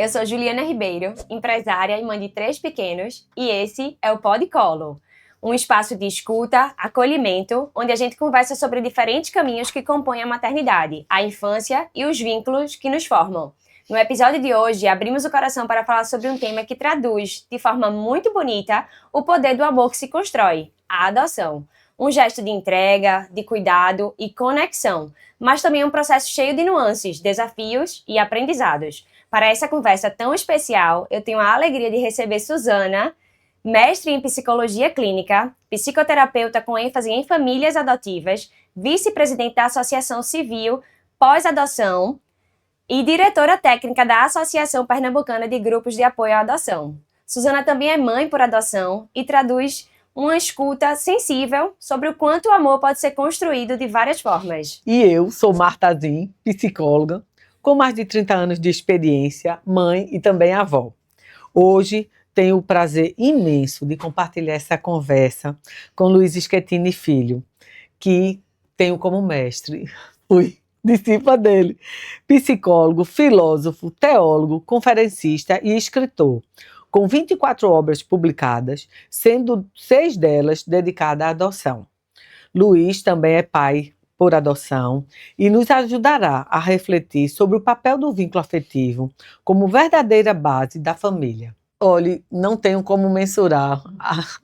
Eu sou Juliana Ribeiro, empresária e mãe de 3 pequenos, e esse é o Pod Colo, um espaço de escuta, acolhimento, onde a gente conversa sobre diferentes caminhos que compõem a maternidade, a infância e os vínculos que nos formam. No episódio de hoje, abrimos o coração para falar sobre um tema que traduz, de forma muito bonita, o poder do amor que se constrói, a adoção. Um gesto de entrega, de cuidado e conexão, mas também um processo cheio de nuances, desafios e aprendizados. Para essa conversa tão especial, eu tenho a alegria de receber Suzana, mestre em psicologia clínica, psicoterapeuta com ênfase em famílias adotivas, vice-presidente da Associação Civil Pós-Adoção e diretora técnica da Associação Pernambucana de Grupos de Apoio à Adoção. Suzana também é mãe por adoção e traduz uma escuta sensível sobre o quanto o amor pode ser construído de várias formas. E eu sou Marta Zin, psicóloga, com mais de 30 anos de experiência, mãe e também avó. Hoje tenho o prazer imenso de compartilhar essa conversa com Luiz Schettini Filho, que tenho como mestre, fui discípula dele, psicólogo, filósofo, teólogo, conferencista e escritor, com 24 obras publicadas, sendo 6 delas dedicadas à adoção. Luiz também é pai por adoção e nos ajudará a refletir sobre o papel do vínculo afetivo como verdadeira base da família. Olhe, não tenho como mensurar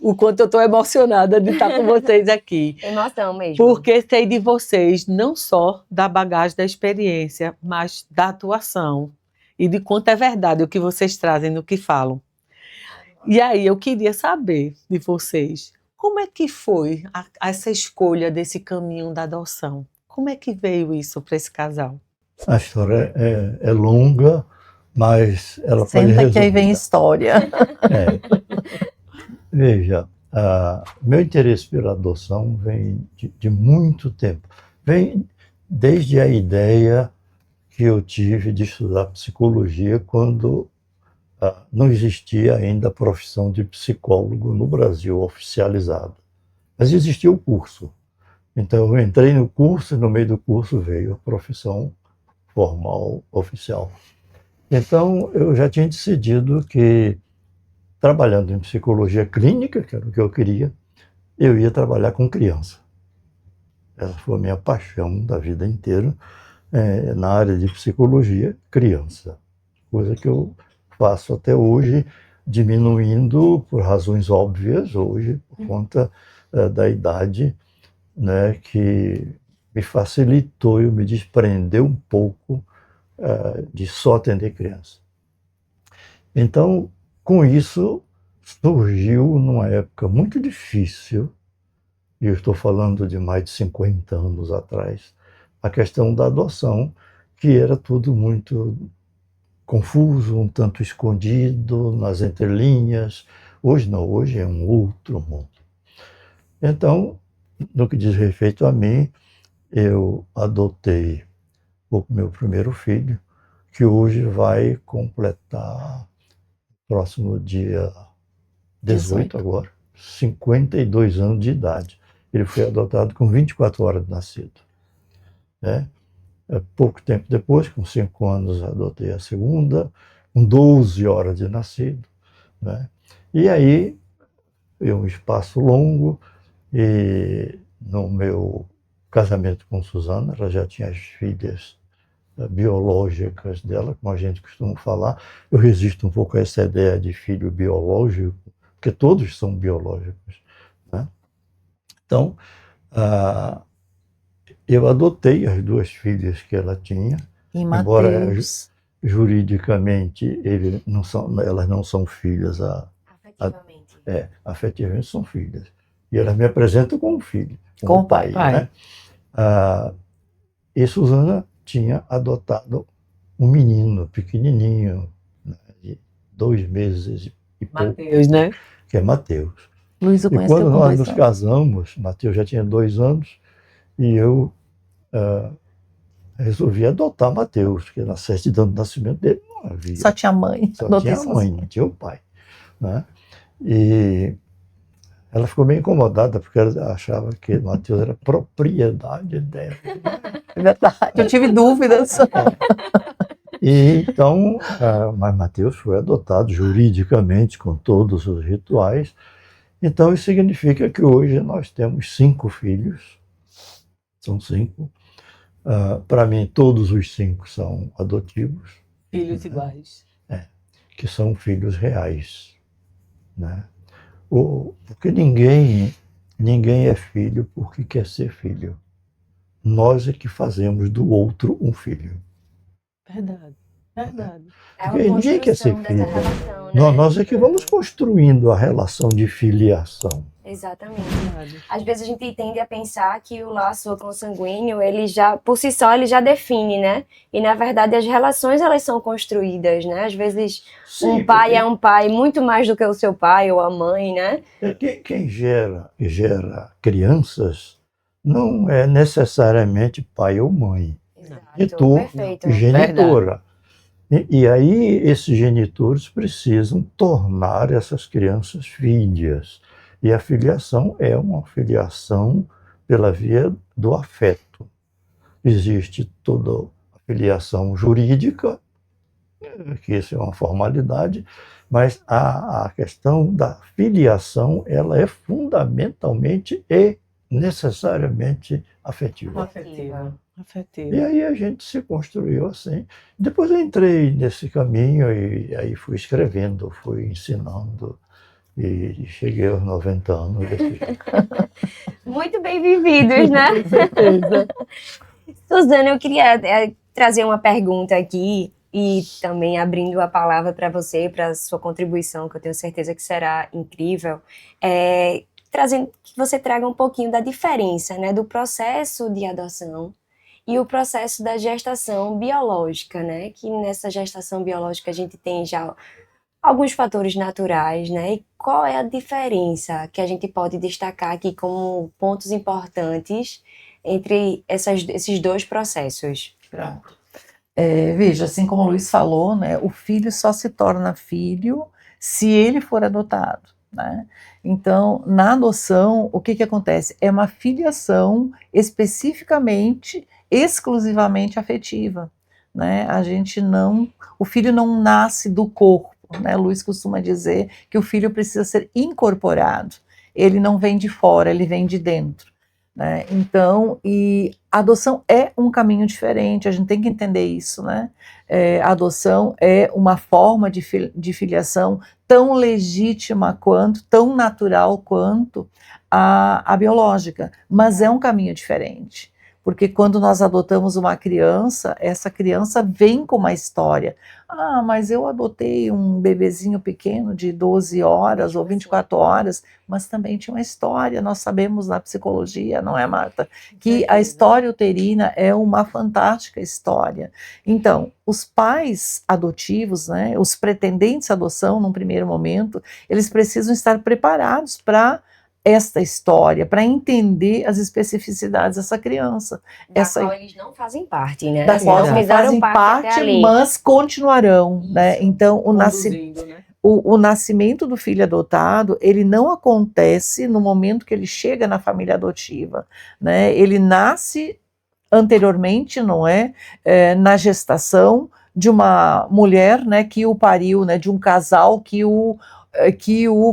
o quanto eu estou emocionada de estar com vocês aqui. Emoção mesmo. Porque sei de vocês não só da bagagem da experiência, mas da atuação e de quanto é verdade o que vocês trazem no que falam. E aí eu queria saber de vocês, como é que foi essa escolha desse caminho da adoção? Como é que veio isso para esse casal? A história é longa, mas ela pode Senta resumir. que aí vem história. Veja, meu interesse pela adoção vem de muito tempo. Vem desde a ideia que eu tive de estudar psicologia quando não existia ainda a profissão de psicólogo no Brasil oficializada. Mas existia o curso. Então eu entrei no curso e no meio do curso veio a profissão formal oficial. Então eu já tinha decidido que, trabalhando em psicologia clínica, que era o que eu queria, eu ia trabalhar com criança. Essa foi a minha paixão da vida inteira, na área de psicologia, criança. Coisa que eu faço até hoje, diminuindo por razões óbvias, hoje, por conta da idade, né, que me facilitou eu me desprender um pouco de só atender criança. Então, com isso, surgiu numa época muito difícil, e eu estou falando de mais de 50 anos atrás, a questão da adoção, que era tudo muito confuso, um tanto escondido nas entrelinhas. Hoje não, hoje é um outro mundo. Então, no que diz respeito a mim, eu adotei o meu primeiro filho, que hoje vai completar, próximo dia 18 agora, 52 anos de idade. Ele foi adotado com 24 horas de nascido. Pouco tempo depois, com 5 anos, adotei a segunda, com 12 horas de nascido. E aí, um espaço longo, e no meu casamento com Suzana, ela já tinha as filhas biológicas dela, como a gente costuma falar. Eu resisto um pouco a essa ideia de filho biológico, porque todos são biológicos. Então, eu adotei as 2 filhas que ela tinha, embora juridicamente elas não são filhas. Afetivamente. Afetivamente são filhas. E elas me apresentam como filho, Com o pai. Né? E Suzana tinha adotado um menino pequenininho, de 2 meses e pouco, Mateus, né? que é Mateus. Luiz, eu E conheço quando com nós 2 nos anos. casamos, Mateus já tinha 2 anos, e eu resolvi adotar Mateus, porque na certidão de nascimento dele não havia. Só tinha mãe. Só tinha a mãe, não tinha o pai. E ela ficou meio incomodada, porque ela achava que Mateus era propriedade dela. É verdade, eu tive dúvidas. E então, mas Mateus foi adotado juridicamente com todos os rituais. Então isso significa que hoje nós temos 5 filhos, são 5. Para mim, todos os 5 são adotivos. Filhos iguais. Que são filhos reais, né? Porque ninguém é filho porque quer ser filho. Nós é que fazemos do outro um filho. Verdade. Porque ninguém quer ser filho. Relação, né? Nós é que vamos construindo a relação de filiação. Exatamente. Às vezes a gente tende a pensar que o laço consanguíneo, ele já, por si só, ele já define, né? E na verdade as relações, elas são construídas, né? Às vezes Sim, um pai porque é um pai muito mais do que o seu pai ou a mãe, né? quem gera crianças não é necessariamente pai ou mãe. Exato, perfeito. Genitora. E aí esses genitores precisam tornar essas crianças filhas. E a filiação é uma filiação pela via do afeto. Existe toda a filiação jurídica, que isso é uma formalidade, mas a questão da filiação, ela é fundamentalmente e necessariamente afetiva. E aí a gente se construiu assim. Depois eu entrei nesse caminho e aí fui escrevendo, fui ensinando e cheguei aos 90 anos desse jeito. Muito bem vividos, né? Com certeza. Suzana, eu queria trazer uma pergunta aqui e também abrindo a palavra para você, para a sua contribuição, que eu tenho certeza que será incrível, trazendo que você traga um pouquinho da diferença, né, do processo de adoção e o processo da gestação biológica, né, que nessa gestação biológica a gente tem já alguns fatores naturais, né, e qual é a diferença que a gente pode destacar aqui como pontos importantes entre esses dois processos? Pronto. Veja, assim como o Luiz falou, né, o filho só se torna filho se ele for adotado, né? Então, na adoção, o que acontece? É uma filiação especificamente, exclusivamente afetiva, né? O filho não nasce do corpo, né? Luiz costuma dizer que o filho precisa ser incorporado. Ele não vem de fora, ele vem de dentro, né? Então, e a adoção é um caminho diferente, a gente tem que entender isso, né? A adoção é uma forma de filiação tão legítima quanto, tão natural quanto a biológica, mas é um caminho diferente. Porque quando nós adotamos uma criança, essa criança vem com uma história. Ah, mas eu adotei um bebezinho pequeno de 12 horas ou 24 horas, mas também tinha uma história. Nós sabemos na psicologia, não é, Marta? Que a história uterina é uma fantástica história. Então, os pais adotivos, né, os pretendentes à adoção, num primeiro momento, eles precisam estar preparados para esta história, para entender as especificidades dessa criança. Qual eles não fazem parte, né? Da qual não fazem parte, mas continuarão, né? Então, o nascimento do filho adotado, ele não acontece no momento que ele chega na família adotiva, né? Ele nasce anteriormente, não é? Na gestação de uma mulher, né, que o pariu, né, de um casal que o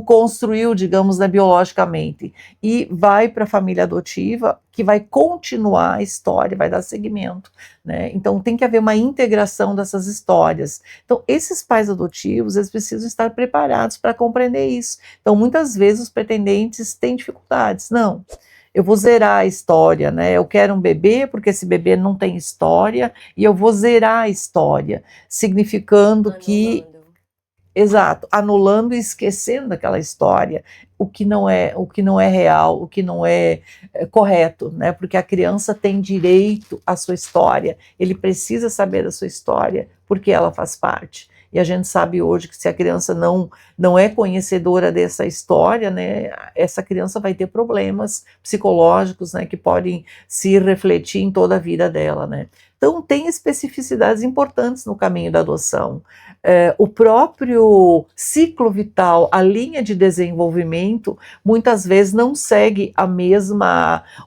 construiu, digamos, né, biologicamente, e vai para a família adotiva, que vai continuar a história, vai dar seguimento, né? Então tem que haver uma integração dessas histórias. Então esses pais adotivos, eles precisam estar preparados para compreender isso. Então muitas vezes os pretendentes têm dificuldades. Não, eu vou zerar a história, né? Eu quero um bebê porque esse bebê não tem história e eu vou zerar a história, significando que exato, anulando e esquecendo aquela história, o que não é real, o que não é correto, né? Porque a criança tem direito à sua história, ele precisa saber da sua história, porque ela faz parte. E a gente sabe hoje que se a criança não é conhecedora dessa história, né, essa criança vai ter problemas psicológicos, né, que podem se refletir em toda a vida dela, né? Então tem especificidades importantes no caminho da adoção. O próprio ciclo vital, a linha de desenvolvimento, muitas vezes não segue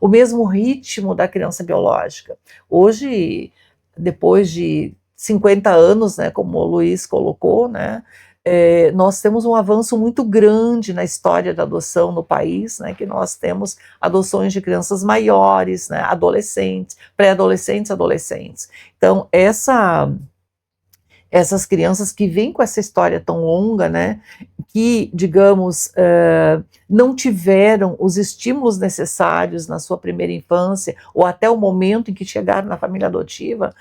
o mesmo ritmo da criança biológica. Hoje, depois de 50 anos, né, como o Luiz colocou, né, nós temos um avanço muito grande na história da adoção no país, né, que nós temos adoções de crianças maiores, né, adolescentes, pré-adolescentes, adolescentes. Então, essas crianças que vêm com essa história tão longa, né, que, digamos, não tiveram os estímulos necessários na sua primeira infância, ou até o momento em que chegaram na família adotiva,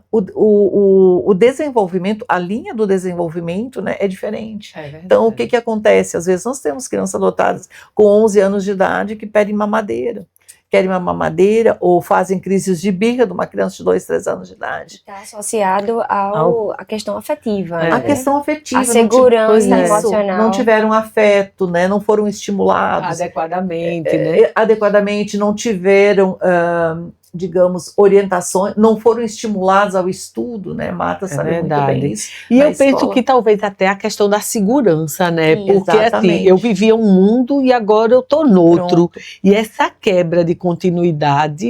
o desenvolvimento, a linha do desenvolvimento, né, é diferente. Então, o que acontece? Às vezes nós temos crianças adotadas com 11 anos de idade que pedem mamadeira. Querem uma mamadeira ou fazem crises de birra de uma criança de 2, 3 anos de idade. Está associado à questão afetiva. Né? A questão afetiva. A segurança emocional. emocional. Não tiveram afeto, né? Não foram estimulados. Adequadamente, né? Adequadamente, não tiveram, digamos, orientações, não foram estimulados ao estudo, né? Marta sabe muito bem isso. E eu penso que talvez até a questão da segurança, né? Porque Exatamente. assim, eu vivia um mundo e agora eu estou noutro. Pronto. E essa quebra de continuidade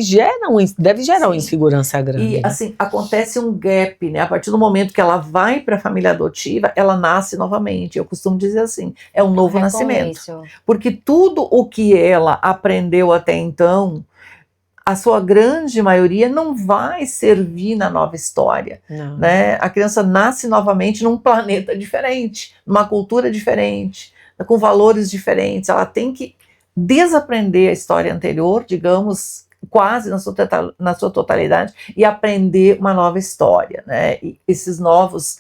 deve gerar uma insegurança grande. E assim, acontece um gap, né? A partir do momento que ela vai para a família adotiva, ela nasce novamente. Eu costumo dizer assim, é um novo nascimento. Porque tudo o que ela aprendeu até então, a sua grande maioria não vai servir na nova história, né? A criança nasce novamente num planeta diferente, numa cultura diferente, com valores diferentes. Ela tem que desaprender a história anterior, digamos, quase na sua totalidade, e aprender uma nova história, né? E esses novos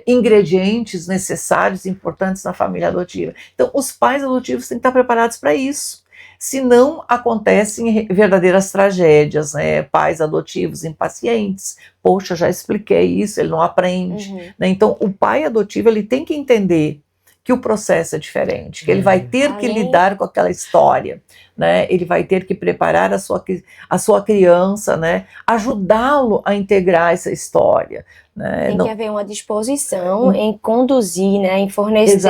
ingredientes necessários, importantes na família adotiva. Então, os pais adotivos têm que estar preparados para isso. Senão acontecem verdadeiras tragédias, né? Pais adotivos impacientes, poxa, já expliquei isso, ele não aprende. Né? Então, o pai adotivo ele tem que entender que o processo é diferente, que ele vai ter que lidar com aquela história, né? Ele vai ter que preparar a sua criança, né? Ajudá-lo a integrar essa história. Né? Tem que haver uma disposição em conduzir, né? Em fornecer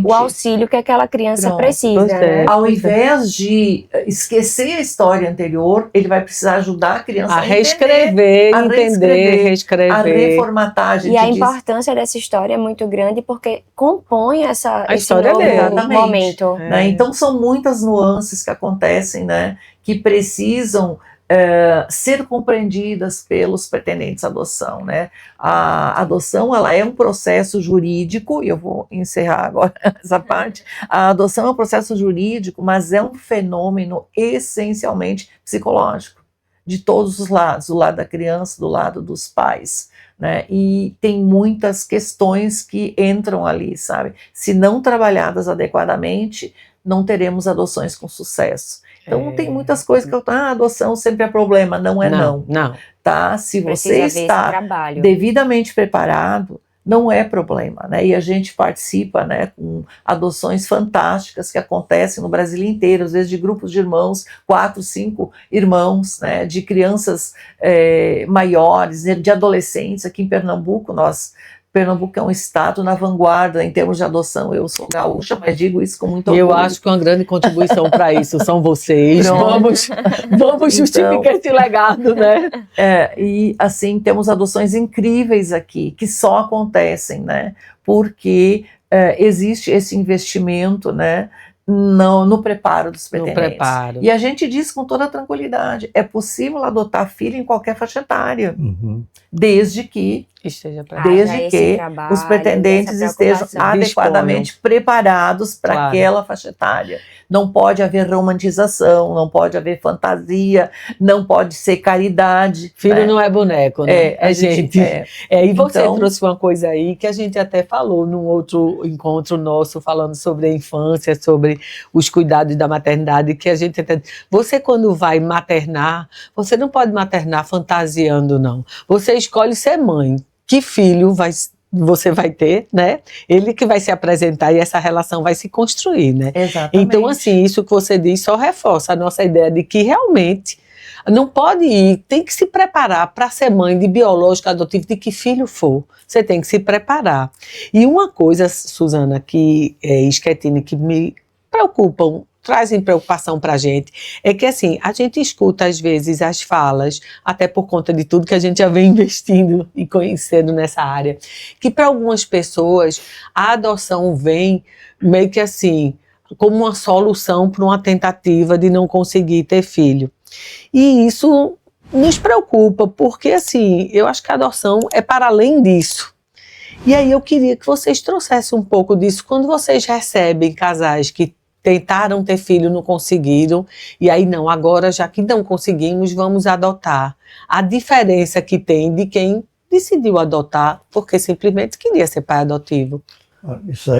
o auxílio que aquela criança precisa. Né? Ao invés de esquecer a história anterior, ele vai precisar ajudar a criança a reescrever, reescrever, a reformatar. E a importância dessa história é muito grande porque compõe esse novo momento. Né? Então são muitas nuances que acontecem, né? Que precisam ser compreendidas pelos pretendentes à adoção, né? A adoção, ela é um processo jurídico, e eu vou encerrar agora essa parte. A adoção é um processo jurídico, mas é um fenômeno essencialmente psicológico, de todos os lados, do lado da criança, do lado dos pais, né? E tem muitas questões que entram ali, sabe? Se não trabalhadas adequadamente, não teremos adoções com sucesso. Então tem muitas coisas que a adoção sempre é problema, não é não. Tá? Se você está devidamente preparado, não é problema, né? E a gente participa, né, com adoções fantásticas que acontecem no Brasil inteiro, às vezes de grupos de irmãos, 4, 5 irmãos, né, de crianças maiores, de adolescentes. Aqui em Pernambuco, Pernambuco é um estado na vanguarda em termos de adoção. Eu sou gaúcha, mas digo isso com muito orgulho. Eu acho que uma grande contribuição para isso são vocês. Vamos justificar esse legado, né? E assim, temos adoções incríveis aqui, que só acontecem, né? Porque existe esse investimento, né? No preparo dos pretendentes. E a gente diz com toda tranquilidade, é possível adotar filho em qualquer faixa etária, desde que os pretendentes estejam adequadamente preparados para aquela faixa etária. Não pode haver romantização, não pode haver fantasia, não pode ser caridade. Filho, né? Não é boneco, né? É gente. E você então, trouxe uma coisa aí que a gente até falou num outro encontro nosso, falando sobre a infância, sobre os cuidados da maternidade, que a gente até... Você, quando vai maternar, você não pode maternar fantasiando, não. Você escolhe ser mãe. Que filho você vai ter, né? Ele que vai se apresentar e essa relação vai se construir, né? Exatamente. Então, assim, isso que você diz só reforça a nossa ideia de que realmente não pode ir, tem que se preparar para ser mãe de biológico, adotivo, de que filho for. Você tem que se preparar. E uma coisa, Suzana, Schettini, que me preocupam trazem preocupação para a gente é que, assim, a gente escuta às vezes as falas, até por conta de tudo que a gente já vem investindo e conhecendo nessa área, que para algumas pessoas a adoção vem meio que assim, como uma solução para uma tentativa de não conseguir ter filho. E isso nos preocupa, porque assim, eu acho que a adoção é para além disso. E aí eu queria que vocês trouxessem um pouco disso, quando vocês recebem casais que tentaram ter filho, não conseguiram, e aí não, agora já que não conseguimos, vamos adotar. A diferença que tem de quem decidiu adotar, porque simplesmente queria ser pai adotivo.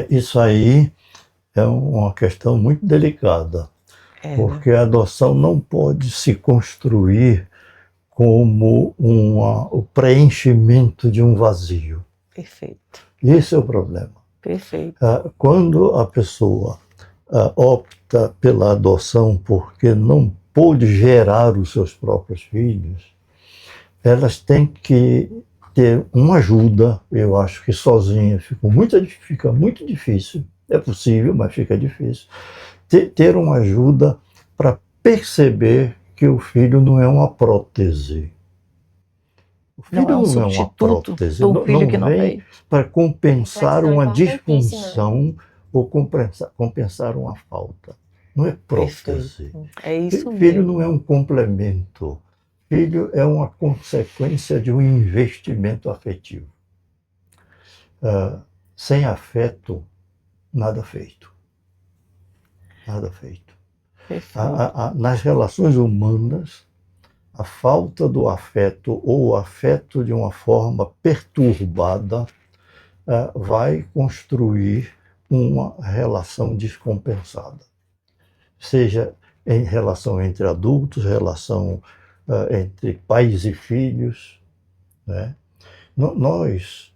Isso aí é uma questão muito delicada, porque a adoção não pode se construir como o preenchimento de um vazio. Perfeito. Esse é o problema. Perfeito. Quando a pessoa opta pela adoção porque não pôde gerar os seus próprios filhos, elas têm que ter uma ajuda. Eu acho que sozinha fica muito difícil. É possível, mas fica difícil. Ter uma ajuda para perceber que o filho não é uma prótese. O filho não é uma prótese, não vem para compensar uma disfunção ou compensar uma falta. Não é prótese. É isso mesmo. Filho não é um complemento. Filho é uma consequência de um investimento afetivo. Sem afeto, nada feito. Nada feito. Nas relações humanas, a falta do afeto ou o afeto de uma forma perturbada vai construir uma relação descompensada. Seja em relação entre adultos, relação entre pais e filhos, né? Nós,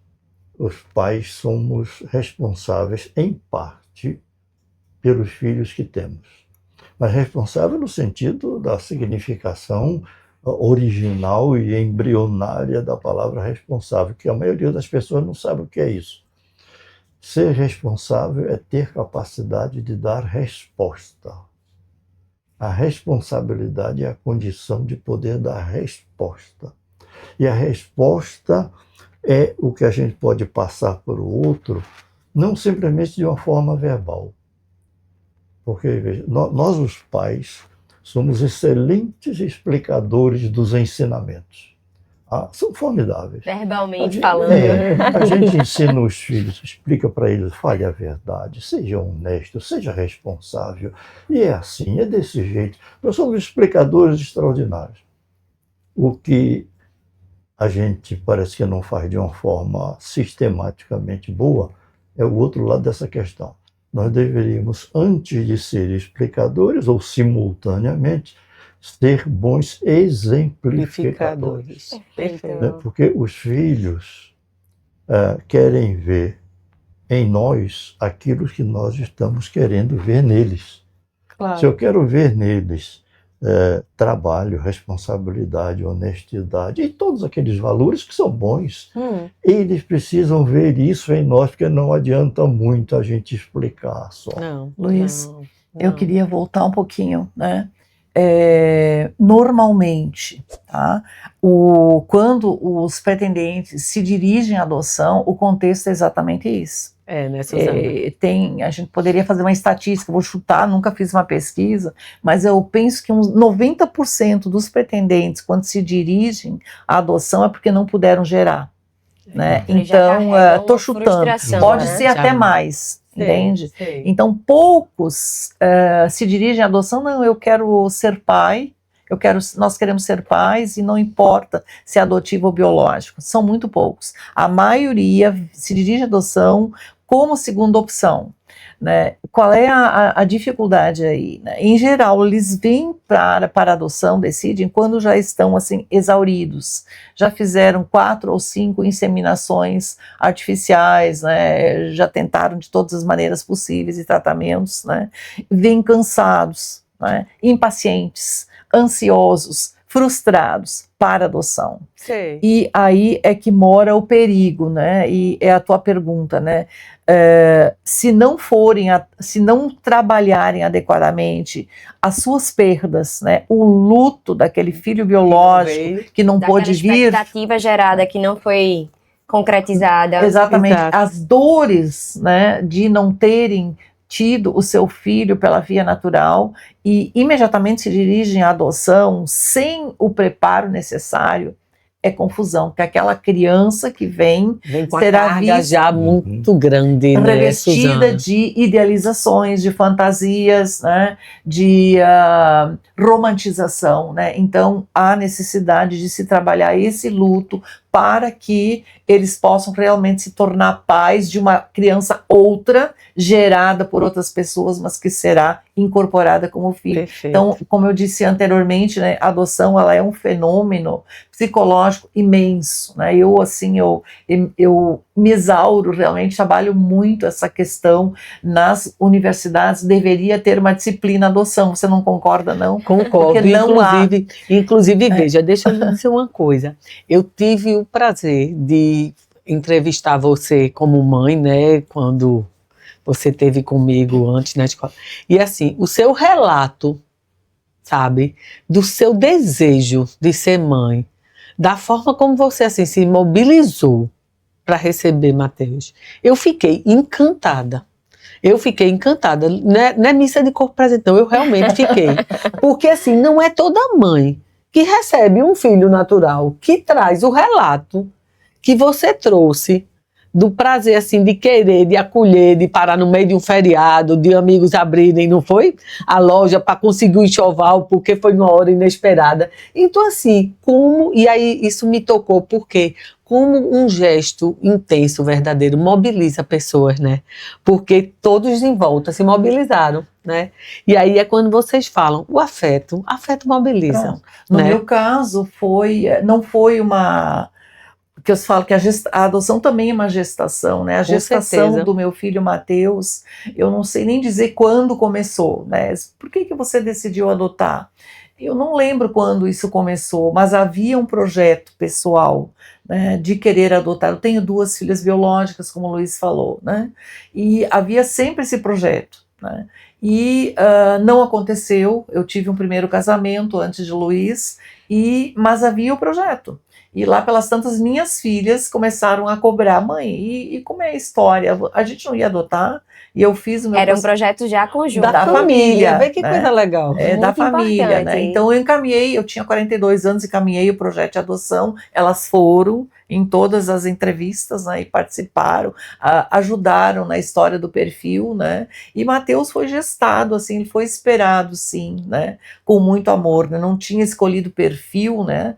os pais, somos responsáveis, em parte, pelos filhos que temos. Mas responsável no sentido da significação original e embrionária da palavra responsável, que a maioria das pessoas não sabe o que é isso. Ser responsável é ter capacidade de dar resposta. A responsabilidade é a condição de poder dar resposta. E a resposta é o que a gente pode passar para o outro, não simplesmente de uma forma verbal. Porque, veja, nós os pais somos excelentes explicadores dos ensinamentos. São formidáveis. Verbalmente falando. A gente ensina os filhos, explica para eles, fale a verdade, seja honesto, seja responsável. E é assim, é desse jeito. Nós somos explicadores extraordinários. O que a gente parece que não faz de uma forma sistematicamente boa é o outro lado dessa questão. Nós deveríamos, antes de ser explicadores, ou simultaneamente, ser bons exemplificadores. Perfeito. Porque os filhos querem ver em nós aquilo que nós estamos querendo ver neles. Claro. Se eu quero ver neles trabalho, responsabilidade, honestidade e todos aqueles valores que são bons, eles precisam ver isso em nós, porque não adianta muito a gente explicar só. Não, Luiz, não. eu queria voltar um pouquinho, né? Normalmente, tá? Quando os pretendentes se dirigem à adoção, o contexto é exatamente isso. Né, Suzana? A gente poderia fazer uma estatística, vou chutar, nunca fiz uma pesquisa, mas eu penso que uns 90% dos pretendentes, quando se dirigem à adoção, é porque não puderam gerar. Né? Então, estou chutando. Pode ser até mais. Entende? Sei. Então, poucos se dirigem à adoção. Não, eu quero ser pai, nós queremos ser pais e não importa se é adotivo ou biológico. São muito poucos. A maioria se dirige à adoção como segunda opção. Né? Qual é a dificuldade aí? Né? Em geral, eles vêm para a adoção, decidem quando já estão assim exauridos, já fizeram 4 ou 5 inseminações artificiais, né? Já tentaram de todas as maneiras possíveis e tratamentos, né? Vêm cansados, né? Impacientes, ansiosos, frustrados para adoção. Sei. E aí é que mora o perigo, né? E é a tua pergunta, né? Se não trabalharem adequadamente as suas perdas, né? O luto daquele filho biológico que não pôde vir. Daquela expectativa gerada que não foi concretizada. Exatamente. Exato. As dores, né? De não terem tido o seu filho pela via natural e imediatamente se dirigem à adoção sem o preparo necessário, é confusão, porque aquela criança que vem com será a carga vista já muito grande, né, revestida Suzana? de idealizações, de fantasias, né, de romantização, né? Então há necessidade de se trabalhar esse luto para que eles possam realmente se tornar pais de uma criança outra, gerada por outras pessoas, mas que será incorporada como filho. Perfeito. Então, como eu disse anteriormente, né, a adoção ela é um fenômeno psicológico imenso, né? Eu me exauro, realmente trabalho muito essa questão nas universidades, deveria ter uma disciplina adoção. Você não concorda, não? Concordo, Porque não inclusive veja, deixa eu dizer uma coisa, eu tive o prazer de entrevistar você como mãe, né, quando você esteve comigo antes na escola, e assim, o seu relato, sabe, do seu desejo de ser mãe, da forma como você assim se mobilizou para receber Mateus, eu fiquei encantada. Não é missa de corpo presente, não, eu realmente fiquei. Porque assim, não é toda mãe que recebe um filho natural, que traz o relato que você trouxe, do prazer assim de querer, de acolher, de parar no meio de um feriado, de amigos abrirem, não foi? A loja para conseguir o enxoval, porque foi numa hora inesperada. Então assim, e aí isso me tocou, porque como um gesto intenso, verdadeiro, mobiliza pessoas, né? Porque todos em volta se mobilizaram, né? E aí é quando vocês falam, o afeto mobiliza. Pronto. No né? meu caso, não foi uma... que eu falo que a adoção também é uma gestação, né? A gestação certeza. do meu filho Mateus, eu não sei nem dizer quando começou, né? Por que você decidiu adotar? Eu não lembro quando isso começou, mas havia um projeto pessoal, né, de querer adotar. Eu tenho 2 filhas biológicas, como o Luiz falou, né? E havia sempre esse projeto, né? E não aconteceu. Eu tive um primeiro casamento antes de Luiz, mas havia o projeto. E lá pelas tantas, minhas filhas começaram a cobrar, mãe, e como é a história? A gente não ia adotar? E eu fiz o meu... Era um projeto já conjunto. Da família, Vê que né? coisa legal. Da família, importante, né? hein? Então eu encaminhei, eu tinha 42 anos, encaminhei o projeto de adoção, elas foram em todas as entrevistas, né, e participaram, ajudaram na história do perfil, né? E Mateus foi gestado, assim, ele foi esperado, sim, né? Com muito amor, né? Não tinha escolhido perfil, né?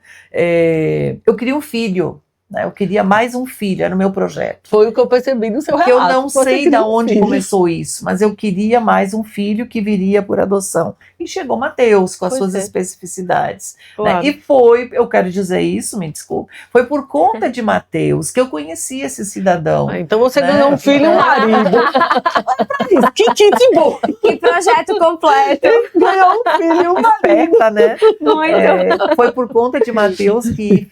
Eu queria um filho, né? Eu queria mais um filho, era o meu projeto. Foi o que eu percebi no seu Porque relato. eu não Você sei de queria um onde filho. começou isso, mas eu queria mais um filho que viria por adoção. E chegou Mateus com as Pois suas é. especificidades. Claro. Né? E eu quero dizer isso, me desculpe, foi por conta de Mateus que eu conheci esse cidadão. Então você né? ganhou um filho e um marido. Olha pra isso, que kit bom. Que projeto completo. Ganhou um filho e um marido. Esperta, né? Muito. Foi por conta de Mateus que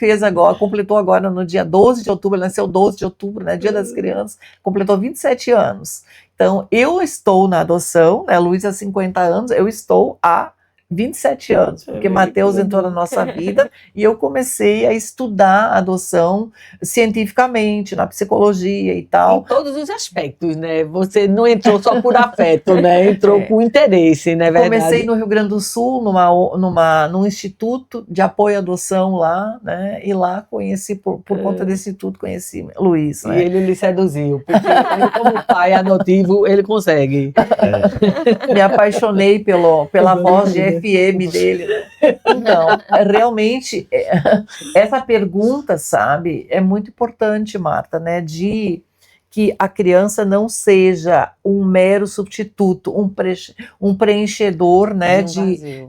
completou agora no dia 12 de outubro, ele nasceu 12 de outubro, né, Dia das Crianças, completou 27 anos. Então, eu estou na adoção, né, Luiz há 50 anos, eu estou há 27 anos, porque Mateus entrou na nossa vida e eu comecei a estudar a adoção cientificamente, na psicologia e Em tal. todos os aspectos, né? Você não entrou só por afeto, né? Entrou com interesse, né? Verdade. Comecei no Rio Grande do Sul, num instituto de apoio à adoção lá, né? E lá conheci, por conta desse instituto, conheci Luiz, E né? ele lhe seduziu, porque ele, como pai adotivo, ele consegue. Me apaixonei pela voz de FM dele, né? Então, realmente, essa pergunta, sabe, é muito importante, Marta, né? De que a criança não seja um mero substituto, um preenchedor, né,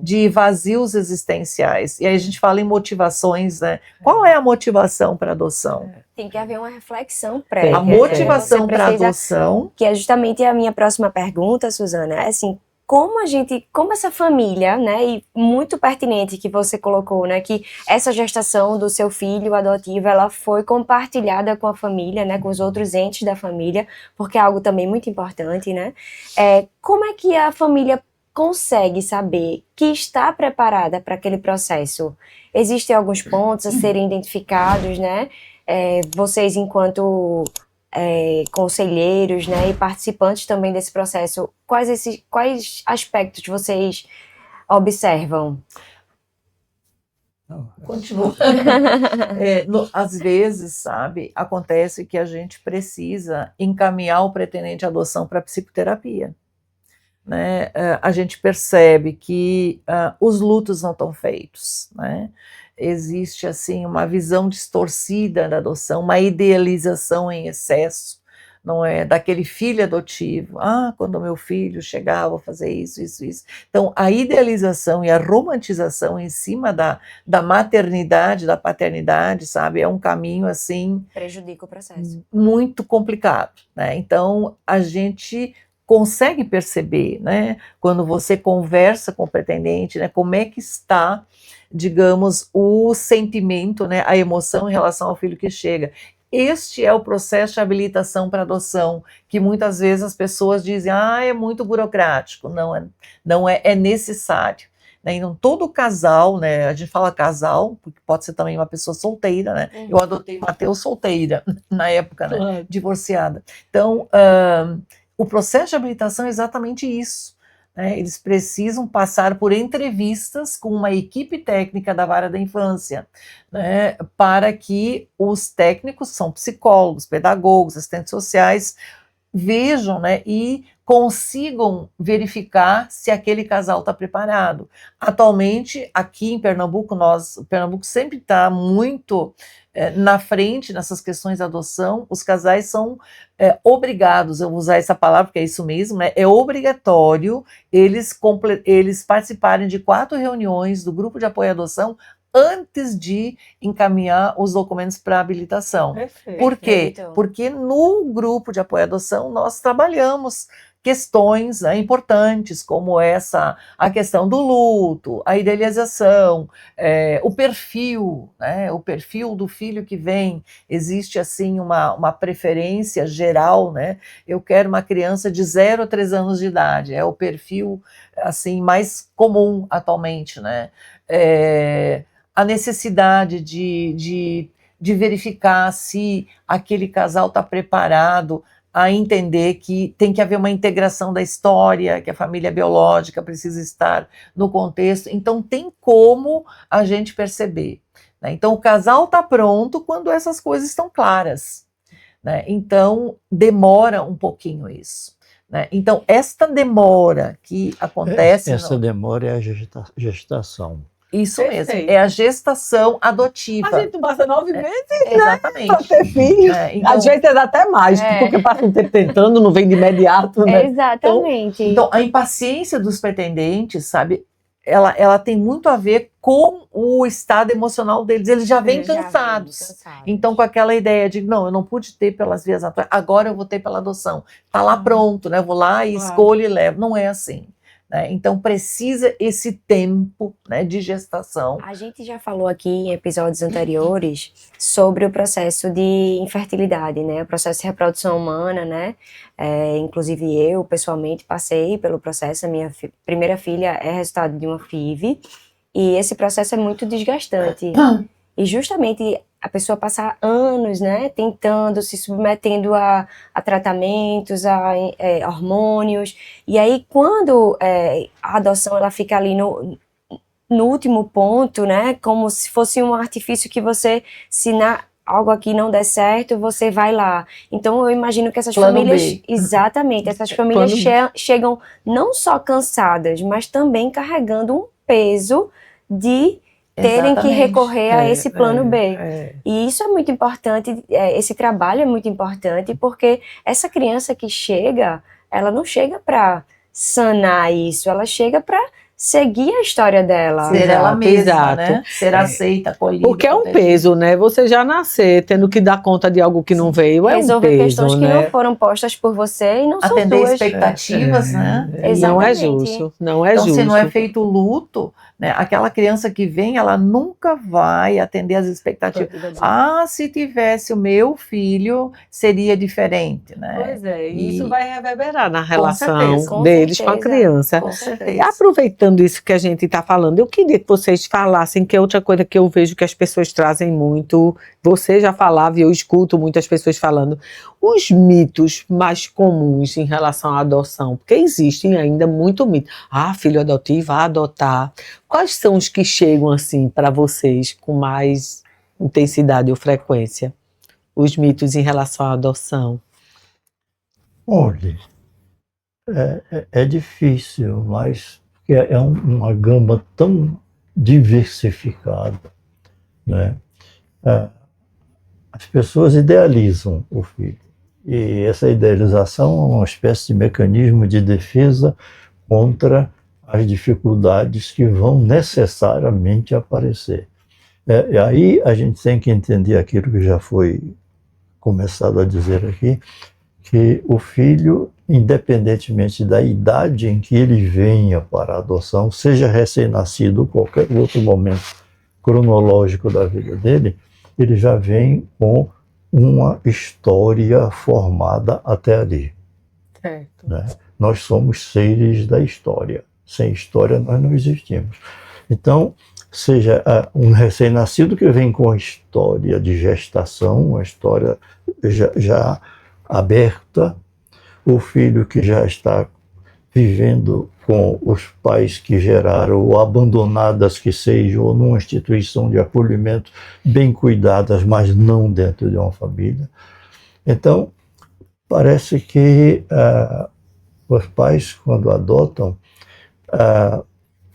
de vazios existenciais. E aí a gente fala em motivações, né? Qual é a motivação para adoção? Tem que haver uma reflexão prévia. A motivação Você para precisa- adoção... Que é justamente a minha próxima pergunta, Suzana. É assim, como essa família, né, e muito pertinente que você colocou, né, que essa gestação do seu filho adotivo, ela foi compartilhada com a família, né, com os outros entes da família, porque é algo também muito importante, né? Como é que a família consegue saber que está preparada para aquele processo? Existem alguns pontos a serem identificados, né? Vocês, enquanto conselheiros, né, e participantes também desse processo, quais aspectos vocês observam? Continua. Às vezes, sabe, acontece que a gente precisa encaminhar o pretendente à adoção para psicoterapia. Né? A gente percebe que os lutos não estão feitos, né? Existe assim uma visão distorcida da adoção, uma idealização em excesso, não é, daquele filho adotivo. Quando meu filho chegar, eu vou fazer isso. Então, a idealização e a romantização em cima da maternidade, da paternidade, sabe, é um caminho assim prejudica o processo, muito complicado, né? Então, a gente consegue perceber, né, quando você conversa com o pretendente, né, como é que está, digamos, o sentimento, né, a emoção em relação ao filho que chega. Este é o processo de habilitação para adoção, que muitas vezes as pessoas dizem, é muito burocrático. Não é necessário. Né? Então, todo casal, né, a gente fala casal, porque pode ser também uma pessoa solteira, né? Eu adotei Matheus solteira, na época, né, divorciada. Então, o processo de habilitação é exatamente isso. Né? Eles precisam passar por entrevistas com uma equipe técnica da vara da infância, né? Para que os técnicos, são psicólogos, pedagogos, assistentes sociais, vejam, né, e consigam verificar se aquele casal está preparado. Atualmente, aqui em Pernambuco, Pernambuco sempre está muito na frente nessas questões de adoção. Os casais são obrigados, eu vou usar essa palavra porque é isso mesmo, né, é obrigatório eles participarem de 4 reuniões do grupo de apoio à adoção antes de encaminhar os documentos para habilitação. Perfeito. Por quê? Porque no grupo de apoio à adoção nós trabalhamos questões importantes, como a questão do luto, a idealização, o perfil, né, o perfil do filho que vem. Existe assim uma preferência geral, né? Eu quero uma criança de 0 a 3 anos de idade, é o perfil assim mais comum atualmente, né? A necessidade de verificar se aquele casal está preparado a entender que tem que haver uma integração da história, que a família biológica precisa estar no contexto. Então, tem como a gente perceber. Né? Então, o casal está pronto quando essas coisas estão claras. Né? Então, demora um pouquinho isso. Né? Então, esta demora que acontece... Essa demora é a gestação. Isso mesmo, é a gestação adotiva. A gente não passa 9 meses, né? Exatamente. Para ter filho. Então, às vezes até mais, porque passa um tempo tentando, não vem de imediato, né? Exatamente. Então, a impaciência dos pretendentes, sabe, ela tem muito a ver com o estado emocional deles. Eles já vêm cansados. Então, com aquela ideia de, não, eu não pude ter pelas vias naturais, agora eu vou ter pela adoção. Está lá pronto, né? Vou lá e escolho e levo. Não é assim. Né? Então, precisa esse tempo, né, de gestação. A gente já falou aqui em episódios anteriores sobre o processo de infertilidade, né? O processo de reprodução humana, né? Inclusive eu, pessoalmente, passei pelo processo. A minha primeira filha é resultado de uma FIV. E esse processo é muito desgastante. E justamente a pessoa passa anos, né, tentando, se submetendo a tratamentos, a hormônios, e aí quando a adoção ela fica ali no último ponto, né, como se fosse um artifício que você, se algo aqui não der certo, você vai lá. Então eu imagino que essas famílias, exatamente, essas famílias chegam não só cansadas, mas também carregando um peso de terem que recorrer a esse plano B. E isso é muito importante, esse trabalho é muito importante, porque essa criança que chega, ela não chega para sanar isso, ela chega para seguir a história dela. Ser ela Exato, mesma, exato. né? Ser aceita, acolhida. Porque é um protegida. peso, né? Você já nascer tendo que dar conta de algo que não veio, é um Resolver peso, questões que né? não foram postas por você e não são Atender suas. expectativas, né? Não é Exatamente. justo, não é Então, justo. se não é feito luto, né, aquela criança que vem, ela nunca vai atender às expectativas. Ah, se tivesse o meu filho, seria diferente, né? Pois é, E- e isso vai reverberar na relação certeza. Com deles com a certeza. criança. Com E certeza. aproveitando isso que a gente está falando, eu queria que vocês falassem, que é outra coisa que eu vejo que as pessoas trazem muito, você já falava e eu escuto muitas pessoas falando, os mitos mais comuns em relação à adoção, porque existem ainda muito mito. Ah, filho adotivo, adotar. Quais são os que chegam assim para vocês com mais intensidade ou frequência? Os mitos em relação à adoção. Olha, é difícil, mas porque é uma gama tão diversificada, né? As pessoas idealizam o filho. E essa idealização é uma espécie de mecanismo de defesa contra as dificuldades que vão necessariamente aparecer. E aí a gente tem que entender aquilo que já foi começado a dizer aqui, que o filho, independentemente da idade em que ele venha para a adoção, seja recém-nascido ou qualquer outro momento cronológico da vida dele, ele já vem com uma história formada até ali. Certo. Né? Nós somos seres da história. Sem história nós não existimos. Então, seja um recém-nascido que vem com a história de gestação, uma história já aberta, o filho que já está vivendo com os pais que geraram, ou abandonadas que sejam, ou numa instituição de acolhimento bem cuidadas, mas não dentro de uma família. Então, parece que os pais, quando adotam,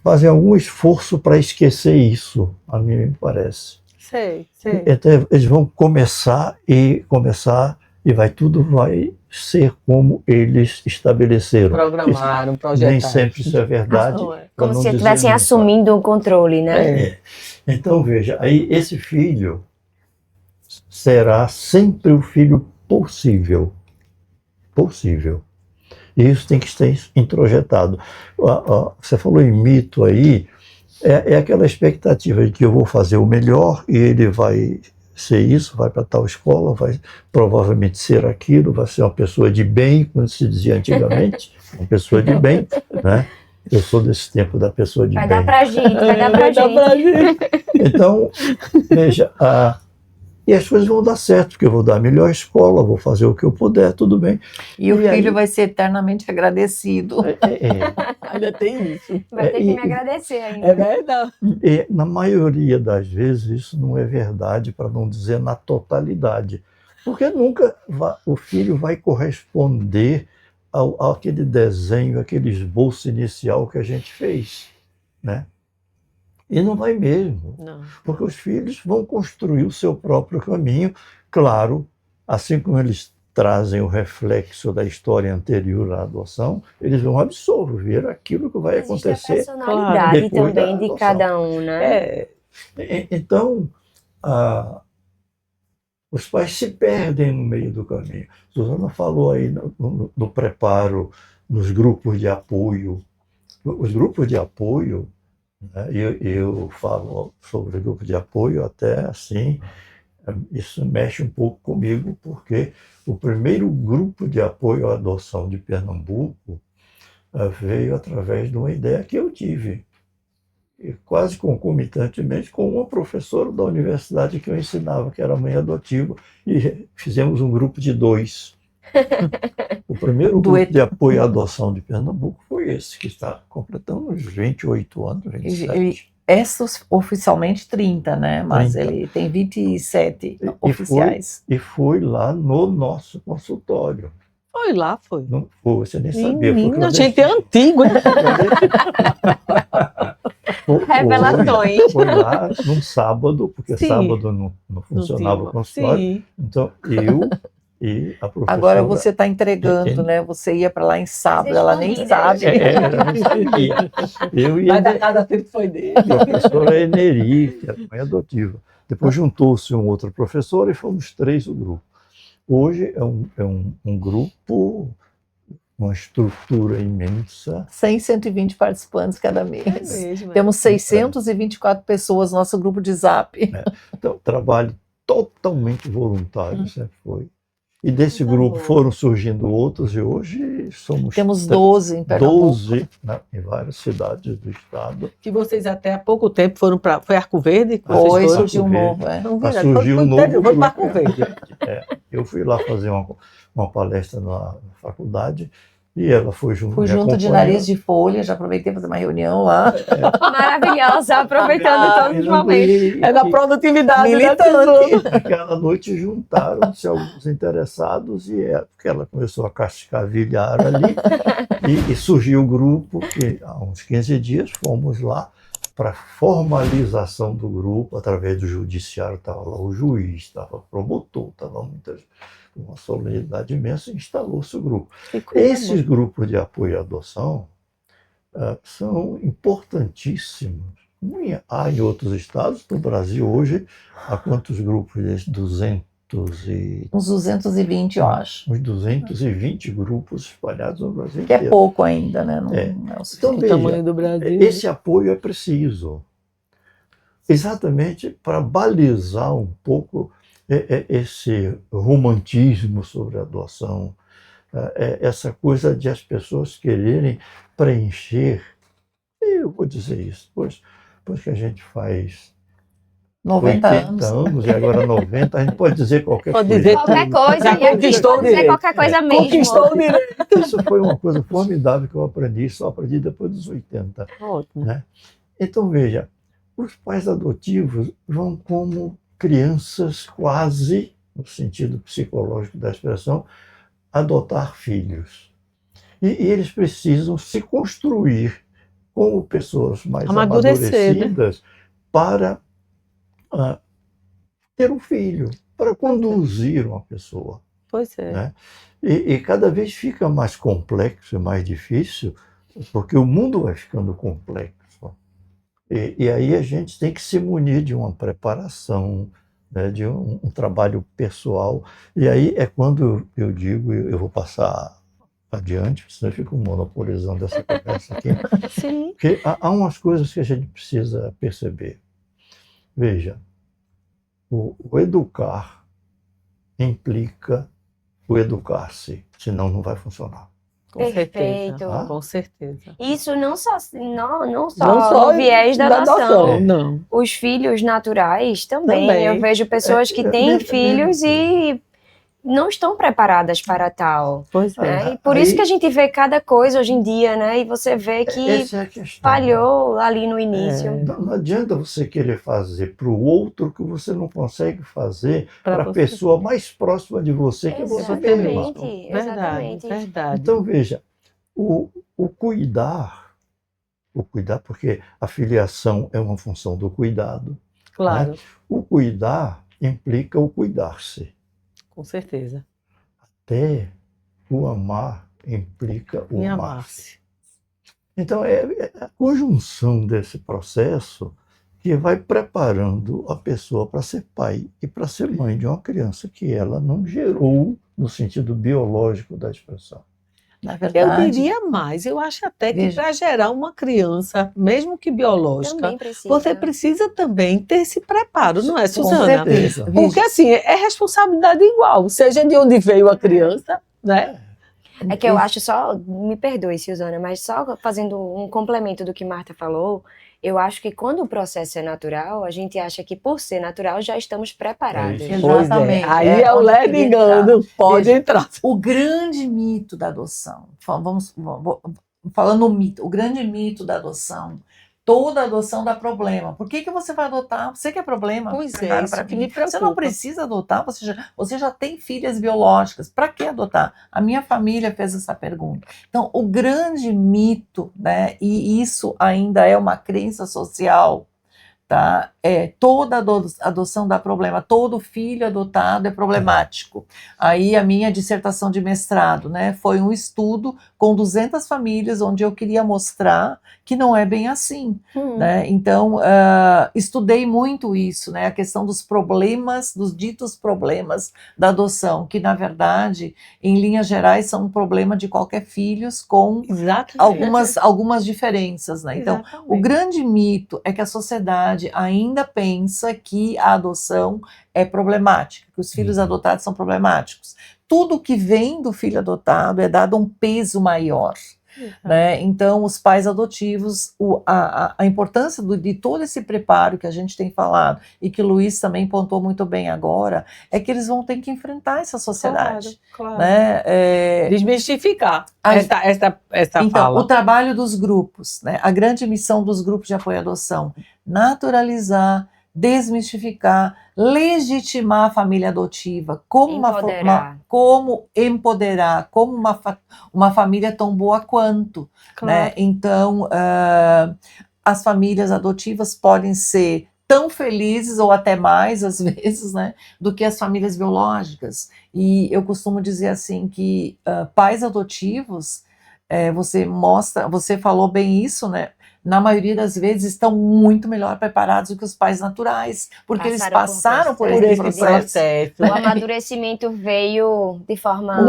fazem algum esforço para esquecer isso, a mim me parece. Sei. Então, eles vão começar e tudo vai ser como eles estabeleceram. Programaram, projetaram. Nem sempre isso é verdade. Não é. Como para não se dizer estivessem nunca. assumindo o controle, né? Então, veja, aí esse filho será sempre o filho possível. Possível. E isso tem que estar introjetado. Você falou em mito aí, é aquela expectativa de que eu vou fazer o melhor e ele vai ser isso, vai para tal escola, vai provavelmente ser aquilo, vai ser uma pessoa de bem, como se dizia antigamente, uma pessoa de bem, né? Eu sou desse tempo da pessoa de Vai bem. dar pra gente, vai dar pra gente. Então, veja, e as coisas vão dar certo, porque eu vou dar a melhor escola, vou fazer o que eu puder, tudo bem. E o E aí? filho vai ser eternamente agradecido. Ainda tem isso. Vai ter que e- me agradecer ainda. É verdade. E, na maioria das vezes, isso não é verdade, para não dizer na totalidade. Porque nunca o filho vai corresponder àquele desenho, aquele esboço inicial que a gente fez, né? E não vai mesmo, Não. porque os filhos vão construir o seu próprio caminho, claro, assim como eles trazem o reflexo da história anterior à adoção, eles vão absorver aquilo que vai Existe a acontecer. personalidade depois da também de adoção. cada um, né? Então, os pais se perdem no meio do caminho. Suzana falou aí no preparo, nos grupos de apoio. Os grupos de apoio, né, eu falo sobre grupo de apoio até assim, isso mexe um pouco comigo, porque o primeiro grupo de apoio à adoção de Pernambuco veio através de uma ideia que eu tive, e quase concomitantemente com uma professora da universidade que eu ensinava, que era mãe adotiva, e fizemos um grupo de 2. O primeiro grupo de apoio à adoção de Pernambuco foi esse, que está completando uns 28 anos, 27. Essas oficialmente 30, né? Mas 30. ele tem 27 oficiais. E foi lá no nosso consultório. Foi lá, foi. Não foi, você nem sabia. Menina, a gente é antigo, né? Revelações. Foi lá num sábado, porque Sim. sábado não funcionava o consultório. Sim. Então, E a professora... Agora você está entregando, né? Você ia para lá em sábado, ela nem sabe. Ela não sabia. Eu ia... Mas a cada tempo foi dele. A professora Eneri, que era mãe adotiva. Depois juntou-se um outro professor e fomos 3 o grupo. Hoje é um grupo, uma estrutura imensa. 100, 120 participantes cada mês. mesmo, é. Temos 624 pessoas no nosso grupo de Zap. Então, trabalho totalmente voluntário, sempre foi. E desse Coisa grupo boa. foram surgindo outros, e hoje somos Temos 12 em Pernambuco. 12, né, em várias cidades do estado. Que vocês até há pouco tempo foram para... Foi Arco Verde? que Foi, vocês Hoje foram? surgiu um Verde. novo. É. Não, Mas verdade, surgiu foi um novo para grupo. Arco Verde. Eu fui lá fazer uma palestra na faculdade e ela foi junto. Fui me junto de acompanhou. nariz de folha, já aproveitei para fazer uma reunião lá. Maravilhosa, aproveitando todos os momentos. É na produtividade, né, Militante. Suzana? Aquela noite juntaram-se alguns interessados porque ela começou a cascavilhar ali e surgiu o grupo que há uns 15 dias fomos lá para formalização do grupo através do judiciário. Estava lá o juiz, estava o promotor, estava uma solenidade imensa e instalou-se o grupo. Esses grupos de apoio à adoção são importantíssimos. Há em outros estados, no Brasil hoje, há quantos grupos desses? 200 e... Uns 220, eu acho. Uns 220 grupos espalhados no Brasil Que é inteiro. pouco ainda, né? Não É. é o Então, suficiente. O veja, tamanho do Brasil. esse apoio é preciso, exatamente para balizar um pouco esse romantismo sobre a adoção, essa coisa de as pessoas quererem preencher. Eu vou dizer isso, depois que a gente faz 90 80 anos. anos e agora 90, a gente pode dizer qualquer Pode coisa. dizer Qualquer coisa, Já e aqui conquistou o pode dizer direito. qualquer coisa mesmo. Conquistou o direito. Isso foi uma coisa formidável que eu aprendi, só aprendi depois dos 80. Ótimo. Né? Então, veja, os pais adotivos vão como crianças quase, no sentido psicológico da expressão, adotar filhos. E eles precisam se construir como pessoas mais Amadurecer, amadurecidas para ter um filho, para conduzir uma pessoa. Pois é. Né? E cada vez fica mais complexo e mais difícil, porque o mundo vai ficando complexo. E aí a gente tem que se munir de uma preparação, né, de um trabalho pessoal. E aí é quando eu digo, eu vou passar adiante, senão eu fico monopolizando essa conversa aqui, Sim. porque há umas coisas que a gente precisa perceber. Veja, o educar implica o educar-se, senão não vai funcionar. Com Perfeito. certeza. Com certeza. Isso não só Não no viés da adoção. Não. Os filhos naturais também. Também. Eu vejo pessoas que têm filhos e não estão preparadas para tal. Pois é. Né? E por isso que a gente vê cada coisa hoje em dia, né? E você vê que Essa é a questão. falhou ali no início. Não adianta você querer fazer para o outro o que você não consegue fazer Pra para a você. pessoa mais próxima de você que você Exatamente, mesmo. Verdade, exatamente. verdade. Então, veja, o cuidar, porque a filiação é uma função do cuidado. Claro, O cuidar implica o cuidar-se. com certeza. Até o amar implica o Em amar-se. amar-se. Então, é a conjunção desse processo que vai preparando a pessoa para ser pai e para ser mãe de uma criança que ela não gerou no sentido biológico da expressão. Na Eu verdade, diria mais, eu acho até que Veja. para gerar uma criança, mesmo que biológica, Também precisa. você precisa também ter esse preparo, não é, Com Suzana? certeza. Porque assim, é responsabilidade igual, seja de onde veio a criança, né? É que eu acho só, me perdoe, Suzana, mas só fazendo um complemento do que Marta falou, eu acho que quando o processo é natural, a gente acha que por ser natural já estamos preparados. É isso. Pois Exatamente. Aí É é o onde eu leve queria engano, pode Veja. entrar. o grande mito da adoção, falando o mito, o grande mito da adoção, toda adoção dá problema. Por que você vai adotar? Você quer problema? Pois é, Cara, isso pra que mim. me preocupa. Você não precisa adotar, você já tem filhas biológicas. Para que adotar? A minha família fez essa pergunta. Então, o grande mito, né, e isso ainda é uma crença social, tá? toda adoção dá problema, todo filho adotado é problemático. Aí a minha dissertação de mestrado, né, foi um estudo com 200 famílias, onde eu queria mostrar que não é bem assim, né? Então, estudei muito isso, né, a questão dos problemas, dos ditos problemas da adoção, que na verdade, em linhas gerais, são um problema de qualquer filho com algumas diferenças, né? Então, o grande mito é que a sociedade ainda pensa que a adoção é problemática, que os filhos adotados são problemáticos. Tudo que vem do filho adotado é dado um peso maior. Né? Então, os pais adotivos, a importância de todo esse preparo que a gente tem falado, e que o Luiz também pontuou muito bem agora, é que eles vão ter que enfrentar essa sociedade. Claro. Né? Desmistificar essa então, fala. o trabalho dos grupos, né? A grande missão dos grupos de apoio à adoção, naturalizar, desmistificar, legitimar a família adotiva, como empoderar, como uma família tão boa quanto. Claro. Né? Então, as famílias adotivas podem ser tão felizes, ou até mais, às vezes, né, do que as famílias biológicas. E eu costumo dizer assim, que pais adotivos, você falou bem isso, né? Na maioria das vezes estão muito melhor preparados do que os pais naturais, porque eles passaram por esse processo. O amadurecimento veio de forma...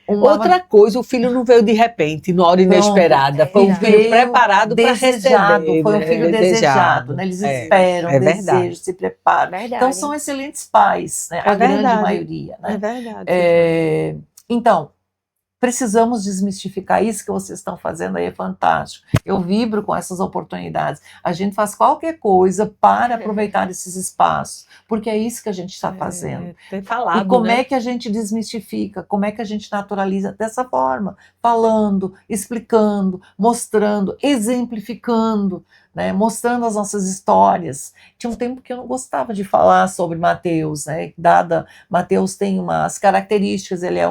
Outra coisa, o filho não veio de repente, na hora inesperada, foi um filho preparado para receber. Foi um filho desejado, né? Eles esperam, desejam, se preparam. Então são excelentes pais, né? A grande maioria. Né? É verdade. Então, precisamos desmistificar isso que vocês estão fazendo aí, é fantástico. Eu vibro com essas oportunidades. A gente faz qualquer coisa para aproveitar esses espaços, porque é isso que a gente está fazendo. Tem falado, e como é que a gente desmistifica? Como é que a gente naturaliza dessa forma? Falando, explicando, mostrando, exemplificando, né? Mostrando as nossas histórias. Tinha um tempo que eu não gostava de falar sobre Mateus, né? Mateus tem umas características, ele é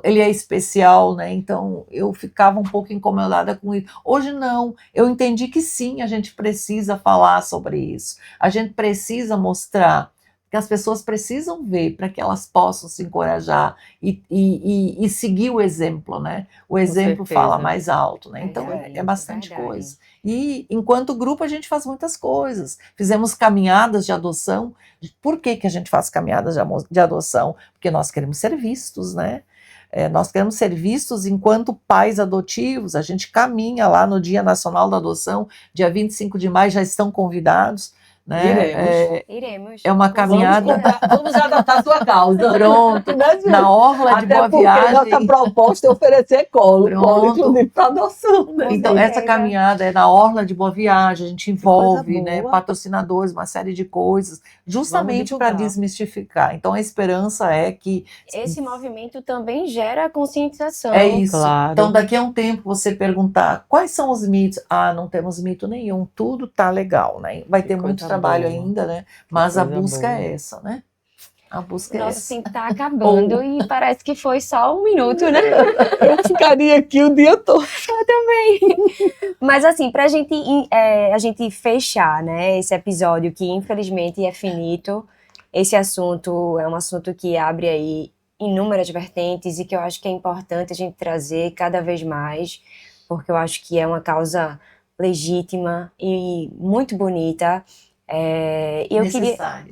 ele é especial, né? Então eu ficava um pouco incomodada com isso. Hoje não, eu entendi que sim, a gente precisa falar sobre isso, a gente precisa mostrar, que as pessoas precisam ver para que elas possam se encorajar e seguir o exemplo, né? O exemplo fala mais alto, né? Então é bastante coisa. E enquanto grupo a gente faz muitas coisas. Fizemos caminhadas de adoção. Por que a gente faz caminhadas de adoção? Porque nós queremos ser vistos, né? Nós queremos ser vistos enquanto pais adotivos. A gente caminha lá no Dia Nacional da Adoção, dia 25 de maio, já estão convidados. Né? Iremos. É uma caminhada. Vamos adotar a sua causa. Pronto. Na orla de Boa Viagem. Nossa proposta é oferecer colo para adoção. Né? Então, essa caminhada é na orla de Boa Viagem, a gente envolve, né, patrocinadores, uma série de coisas, justamente para desmistificar. Então, a esperança é que esse movimento também gera conscientização. É isso. Claro. Então, daqui a um tempo, você perguntar quais são os mitos. Não temos mito nenhum, tudo tá legal, né? Vai ter muito trabalho ainda, né? Mas a busca é essa, né? A busca é essa. Nossa, assim, tá acabando e parece que foi só um minuto, né? Eu ficaria aqui o dia todo. Eu também. Mas assim, pra gente, a gente fechar, né, esse episódio que infelizmente é finito, esse assunto é um assunto que abre aí inúmeras vertentes e que eu acho que é importante a gente trazer cada vez mais, porque eu acho que é uma causa legítima e muito bonita.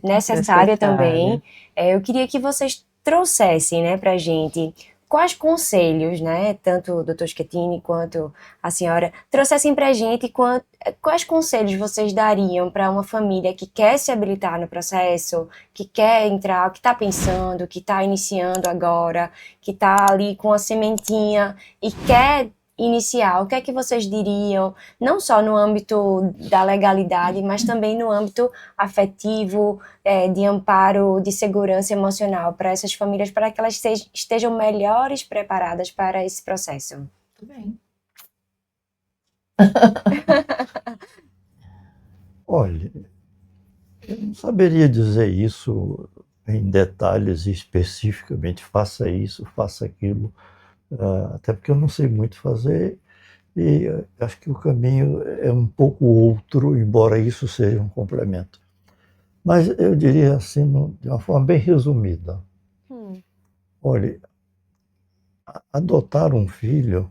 Necessária também. Eu queria que vocês trouxessem, né, pra gente quais conselhos, né, tanto o Dr. Schettini quanto a senhora, trouxessem pra gente quais conselhos vocês dariam para uma família que quer se habilitar no processo, que quer entrar, que está pensando, que está iniciando agora, que está ali com a sementinha e quer iniciar. O que é que vocês diriam, não só no âmbito da legalidade, mas também no âmbito afetivo, de amparo, de segurança emocional para essas famílias, para que elas estejam melhores preparadas para esse processo? Muito bem. Olha, eu não saberia dizer isso em detalhes especificamente, faça isso, faça aquilo, até porque eu não sei muito fazer E acho que o caminho é um pouco outro, embora isso seja um complemento. Mas eu diria assim, de uma forma bem resumida. Olha, adotar um filho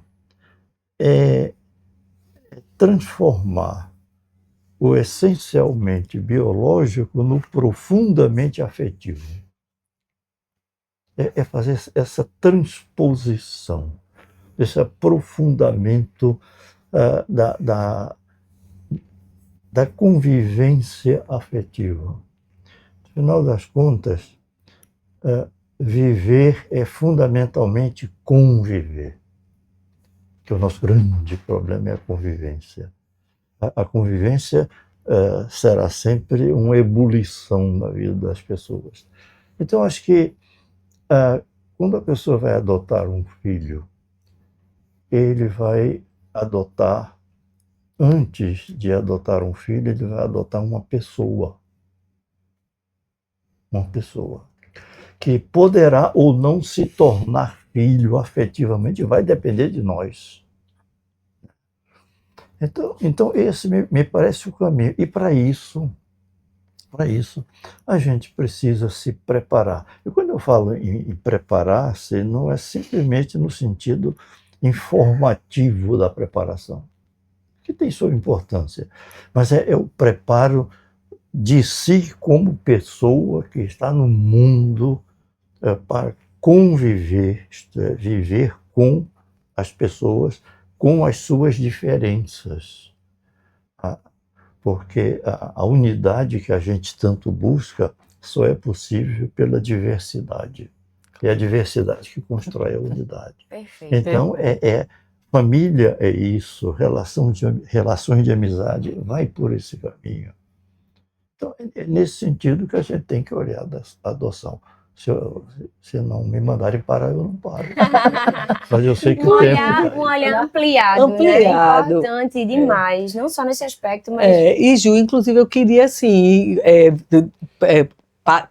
é transformar o essencialmente biológico no profundamente afetivo. É fazer essa transposição, esse aprofundamento da convivência afetiva. No final das contas, viver é fundamentalmente conviver. Que o nosso grande problema é a convivência. A convivência será sempre uma ebulição na vida das pessoas. Então, acho que quando a pessoa vai adotar um filho, ele vai adotar, antes de adotar um filho, ele vai adotar uma pessoa. Uma pessoa que poderá ou não se tornar filho afetivamente, vai depender de nós. Então esse me parece o caminho. E para isso, a gente precisa se preparar. E quando eu falo em preparar-se, não é simplesmente no sentido informativo da preparação, que tem sua importância, mas é o preparo de si como pessoa que está no mundo para conviver, viver com as pessoas, com as suas diferenças. Porque a unidade que a gente tanto busca só é possível pela diversidade. É a diversidade que constrói a unidade. Perfeito. Então, família é isso, relações de amizade, vai por esse caminho. Então, é nesse sentido que a gente tem que olhar a adoção. Se não me mandarem parar, eu não paro. Mas eu sei que um olhar ampliado, né? Importante demais, não só nesse aspecto, mas... E Ju, inclusive, eu queria, assim,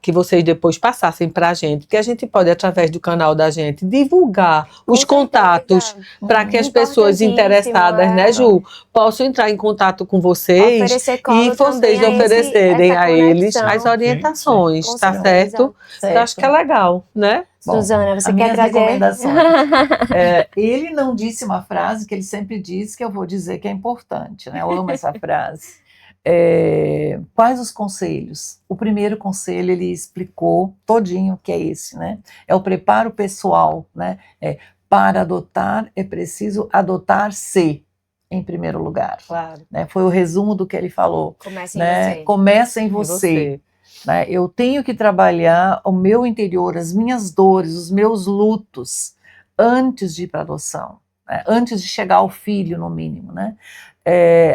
que vocês depois passassem para a gente, que a gente pode, através do canal da gente, divulgar os contatos para que as pessoas interessadas, né, Ju, possam entrar em contato com vocês e vocês oferecerem a eles as orientações, sim. Tá certo? Eu acho que é legal, né? Bom, Suzana, você quer trazer? Ele não disse uma frase que ele sempre diz, que eu vou dizer que é importante, né? Eu amo essa frase. Quais os conselhos? O primeiro conselho ele explicou todinho que é esse, né? É o preparo pessoal, né? Para adotar é preciso adotar-se em primeiro lugar. Claro. Né? Foi o resumo do que ele falou. Começa em né? você. Começa em você. Né? Eu tenho que trabalhar o meu interior, as minhas dores, os meus lutos antes de ir para adoção, né? Antes de chegar ao filho, no mínimo, né?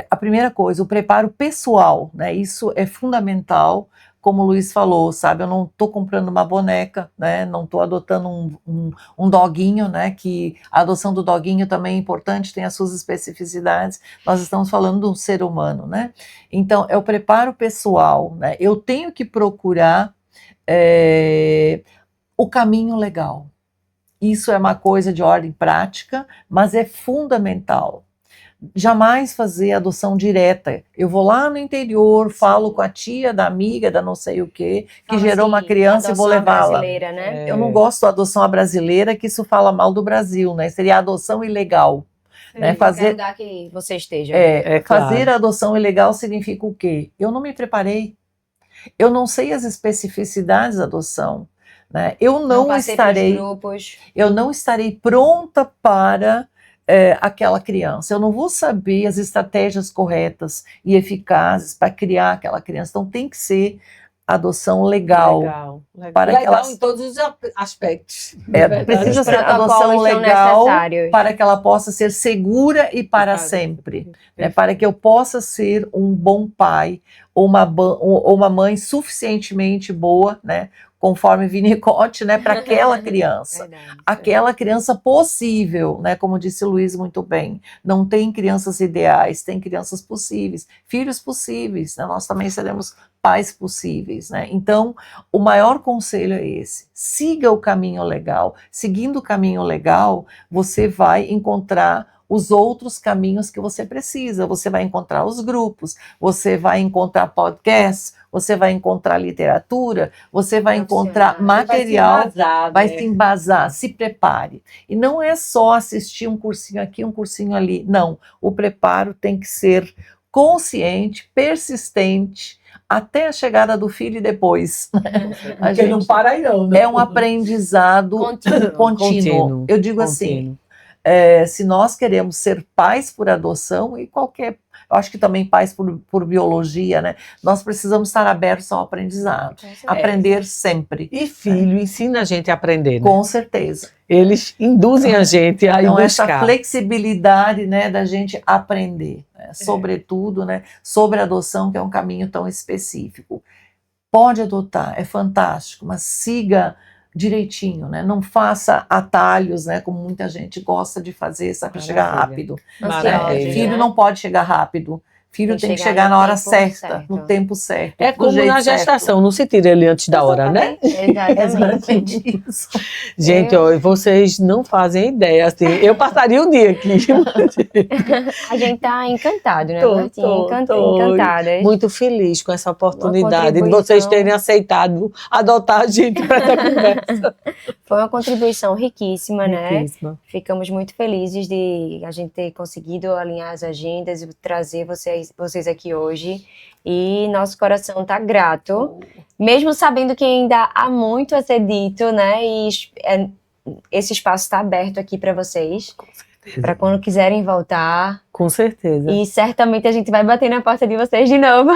A primeira coisa, o preparo pessoal, né? Isso é fundamental, como o Luiz falou, sabe? Eu não estou comprando uma boneca, né? Não estou adotando um doguinho, né? Que a adoção do doguinho também é importante, tem as suas especificidades. Nós estamos falando de um ser humano, né? Então, é o preparo pessoal, né? Eu tenho que procurar o caminho legal. Isso é uma coisa de ordem prática, mas é fundamental. Jamais fazer adoção direta. Eu vou lá no interior, falo com a tia, da amiga, da não sei o quê, que gerou uma criança e vou levá-la. Né? Eu não gosto da adoção à brasileira, que isso fala mal do Brasil, né? Seria a adoção ilegal. Né? Fazer lugar que você esteja. Fazer a adoção ilegal significa o quê? Eu não me preparei. Eu não sei as especificidades da adoção. Né? Eu não estarei pronta para aquela criança. Eu não vou saber as estratégias corretas e eficazes para criar aquela criança. Então tem que ser adoção legal. Legal em todos os aspectos. Precisa ser adoção legal para que ela possa ser segura e para sempre. Né, para que eu possa ser um bom pai ou uma mãe suficientemente boa, né, conforme Winnicott, né, para aquela criança. Aquela criança possível, né, como disse o Luiz muito bem. Não tem crianças ideais, tem crianças possíveis, filhos possíveis, né, nós também seremos pais possíveis, né? Então, o maior conselho é esse: siga o caminho legal. Seguindo o caminho legal, você vai encontrar os outros caminhos que você precisa. Você vai encontrar os grupos, você vai encontrar podcasts, você vai encontrar literatura, você vai encontrar material, vai se embasar, se prepare. E não é só assistir um cursinho aqui, um cursinho ali. Não, o preparo tem que ser consciente, persistente, até a chegada do filho e depois. Porque não para aí não, né? É um aprendizado contínuo. Eu digo assim, se nós queremos ser pais por adoção e qualquer, eu acho que também pais por biologia, né? Nós precisamos estar abertos ao aprendizado, aprender sempre. E filho ensina a gente a aprender, né? Com certeza. Eles induzem a gente a ir então, buscar. essa flexibilidade, né, da gente aprender, né, sobretudo, né, sobre a adoção, que é um caminho tão específico. Pode adotar, é fantástico, mas siga direitinho, né? Não faça atalhos, né? Como muita gente gosta de fazer, para chegar rápido. Filho não pode chegar rápido. Filho tem que chegar na hora certa, no tempo certo. É como na gestação, não se tira ele antes da hora, né? Exatamente isso. Gente, ó, vocês não fazem ideia, assim, eu passaria o dia aqui. A gente tá encantado, né, Martinha? Encantadas. Muito feliz com essa oportunidade de vocês terem aceitado adotar a gente para essa conversa. Foi uma contribuição riquíssima, Riquíssima. né? Ficamos muito felizes de a gente ter conseguido alinhar as agendas e trazer vocês aqui hoje. E nosso coração está grato, mesmo sabendo que ainda há muito a ser dito, né? E esse espaço está aberto aqui para vocês, para quando quiserem voltar. Com certeza. E certamente a gente vai bater na porta de vocês de novo.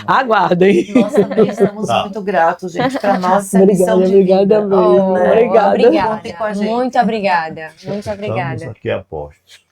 Aguardem. Nós também estamos muito gratos, gente. Para nós, essa missão de vida. vida. Obrigada. Contem com a gente. Muito obrigada. Muito obrigada. Estamos aqui a postos.